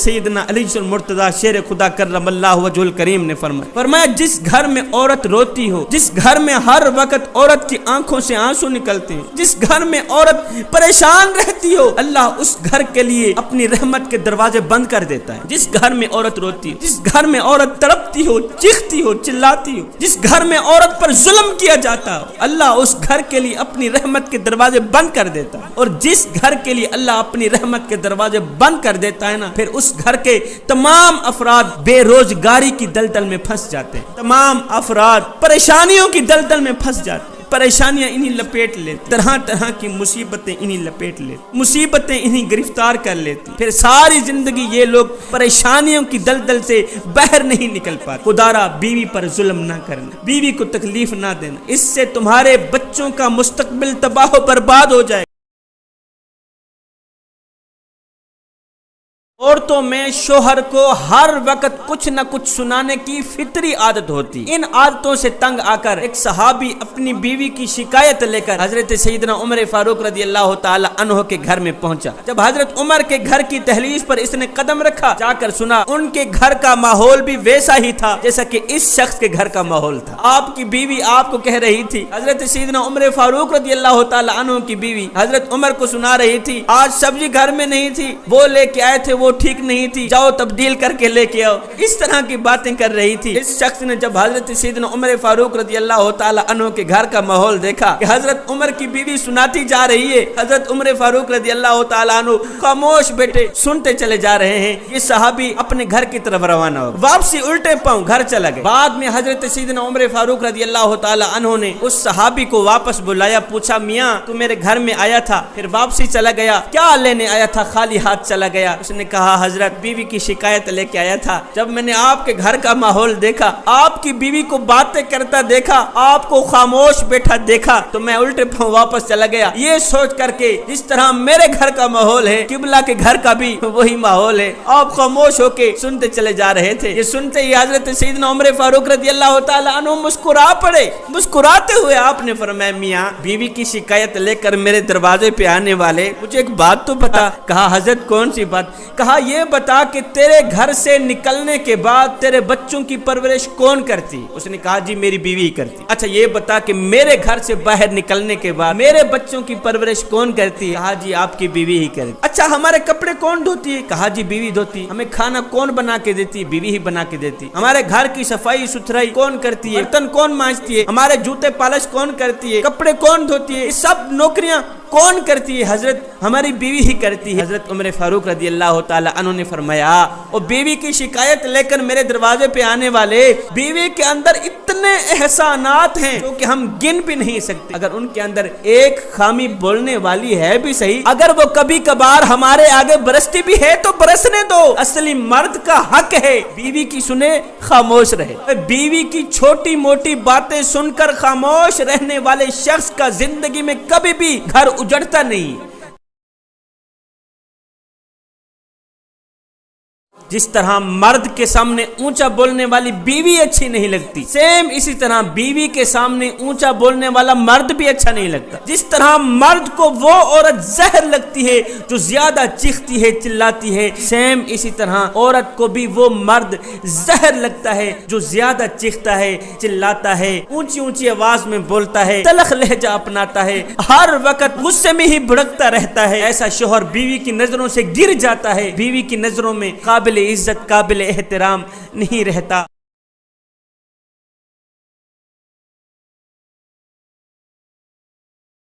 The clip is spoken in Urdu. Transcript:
سیدنا علی المرتضی شیر خدا کرم اللہ وجہ کریم نے فرمایا جس گھر میں عورت روتی ہو، جس گھر میں ہر وقت عورت کی آنکھوں سے آنسو نکلتے ہیں، جس گھر میں عورت پریشان رہتی ہو، اللہ اس گھر کے لیے اپنی رحمت کے دروازے بند کر دیتا ہے۔ جس گھر میں عورت روتی ہو، جس گھر میں عورت تڑپتی ہو، چیختی ہو، چلاتی ہو، جس گھر میں عورت پر ظلم کیا جاتا ہو، اللہ اس گھر کے لیے اپنی رحمت کے دروازے بند کر دیتا ہے۔ اور جس گھر کے لیے اللہ اپنی رحمت کے دروازے بند کر دیتا ہے نا، پھر اس گھر کے تمام افراد بے روزگاری کی دلدل میں پھنس جاتے ہیں، تمام افراد پریشانیوں کی دلدل میں پھنس جاتے ہیں، پریشانیاں انہیں لپیٹ لیتی، طرح طرح کی مصیبتیں انہیں لپیٹ لیتی، مصیبتیں انہیں گرفتار کر لیتی، پھر ساری زندگی یہ لوگ پریشانیوں کی دلدل سے باہر نہیں نکل پاتے۔ خدارا بیوی پر ظلم نہ کرنا، بیوی کو تکلیف نہ دینا، اس سے تمہارے بچوں کا مستقبل تباہ و برباد ہو جائے۔ عورتوں میں شوہر کو ہر وقت کچھ نہ کچھ سنانے کی فطری عادت ہوتی، ان عادتوں سے تنگ آ کر ایک صحابی اپنی بیوی کی شکایت لے کر حضرت سیدنا عمر فاروق رضی اللہ تعالی عنہ کے گھر میں پہنچا۔ جب حضرت عمر کے گھر کی دہلیز پر اس نے قدم رکھا، جا کر سنا ان کے گھر کا ماحول بھی ویسا ہی تھا جیسا کہ اس شخص کے گھر کا ماحول تھا۔ آپ کی بیوی آپ کو کہہ رہی تھی، حضرت سیدنا عمر فاروق رضی اللہ تعالی عنہ کی بیوی حضرت عمر کو سنا رہی تھی، آج سبزی گھر میں نہیں تھی، وہ لے کے آئے تھے، وہ ٹھیک نہیں تھی، جاؤ تبدیل کر کے لے کے آؤ، اس طرح کی باتیں کر رہی تھی۔ اس شخص نے جب حضرت سیدنا عمر فاروق رضی اللہ تعالی عنہ کے گھر کا ماحول دیکھا کہ حضرت عمر کی بیوی سناتی جا رہی ہے، حضرت عمر فاروق رضی اللہ تعالی عنہ خاموش بیٹھے سنتے چلے جا رہے ہیں، یہ صحابی اپنے گھر کی طرف روانہ ہو، واپسی الٹے پاؤں گھر چلا گیا۔ بعد میں حضرت سیدنا عمر فاروق رضی اللہ تعالی عنہ نے اس صحابی کو واپس بلایا، پوچھا میاں تو میرے گھر میں آیا تھا پھر واپسی چلا گیا، کیا لینے آیا تھا، خالی ہاتھ چلا گیا؟ اس نے کہا حضرت بیوی کی شکایت لے کے آیا تھا، جب میں نے آپ کے گھر کا ماحول دیکھا، آپ کی بیوی کو باتیں کرتا دیکھا، آپ کو خاموش بیٹھا دیکھا تو میں الٹے پاؤں واپس چلا گیا، یہ سوچ کر کے جس طرح میرے گھر کا ماحول ہے قبلہ کے گھر کا بھی وہی ماحول ہے۔ آپ خاموش ہو کے سنتے چلے جا رہے تھے۔ یہ سنتے ہی حضرت سیدنا عمر فاروق رضی اللہ تعالی عنہ مسکرا پڑے، مسکراتے ہوئے آپ نے فرمایا میاں بیوی کی شکایت لے کر میرے دروازے پہ آنے والے مجھے ایک بات تو بتا۔ کہا حضرت کون سی بات؟ کہا یہ بتا کہ تیرے گھر سے نکلنے کے بعد تیرے بچوں کی پرورش کون کرتی؟ اس نے کہا جی میری بیوی کرتی۔ اچھا یہ بتا کہ میرے گھر سے باہر نکلنے کے بعد میرے بچوں کی پرورش کون کرتی؟ کہا جی آپ کی بیوی ہی کرتی۔ اچھا ہمارے کپڑے کون دھوتی ہے؟ کہا جی بیوی دھوتی۔ ہمیں کھانا کون بنا کے دیتی؟ بیوی ہی بنا کے دیتی۔ ہمارے گھر کی صفائی ستھرائی کون کرتی ہے؟ برتن کون مانجتی ہے؟ ہمارے جوتے پالش کون کرتی ہے؟ کپڑے کون دھوتی ہے؟ یہ سب نوکریاں کون کرتی ہے؟ حضرت ہماری بیوی ہی کرتی ہے۔ حضرت عمر فاروق رضی اللہ تعالی عنہ نے فرمایا اور بیوی کی شکایت لے کر میرے دروازے پہ آنے والے، بیوی کے اندر اتنے احسانات ہیں جو کہ ہم گن بھی نہیں سکتے۔ اگر ان کے اندر ایک خامی بولنے والی ہے بھی صحیح، اگر وہ کبھی کبھار ہمارے آگے برستی بھی ہے تو برسنے دو، اصلی مرد کا حق ہے بیوی کی سنے خاموش رہے۔ بیوی کی چھوٹی موٹی باتیں سن کر خاموش رہنے والے شخص کا زندگی میں کبھی بھی گھر اجڑتا نہیں۔ جس طرح مرد کے سامنے اونچا بولنے والی بیوی اچھی نہیں لگتی، سیم اسی طرح بیوی کے سامنے اونچا بولنے والا مرد بھی اچھا نہیں لگتا۔ جس طرح مرد کو وہ عورت زہر لگتی ہے جو زیادہ چیختی ہے چلاتی ہے، سیم اسی طرح عورت کو بھی وہ مرد زہر لگتا ہے جو زیادہ چیختا ہے چلاتا ہے، اونچی اونچی آواز میں بولتا ہے، تلخ لہجہ اپناتا ہے، ہر وقت غصے میں ہی بھڑکتا رہتا ہے۔ ایسا شوہر بیوی کی نظروں سے گر جاتا ہے، بیوی کی نظروں میں قابل عزت قابل احترام نہیں رہتا۔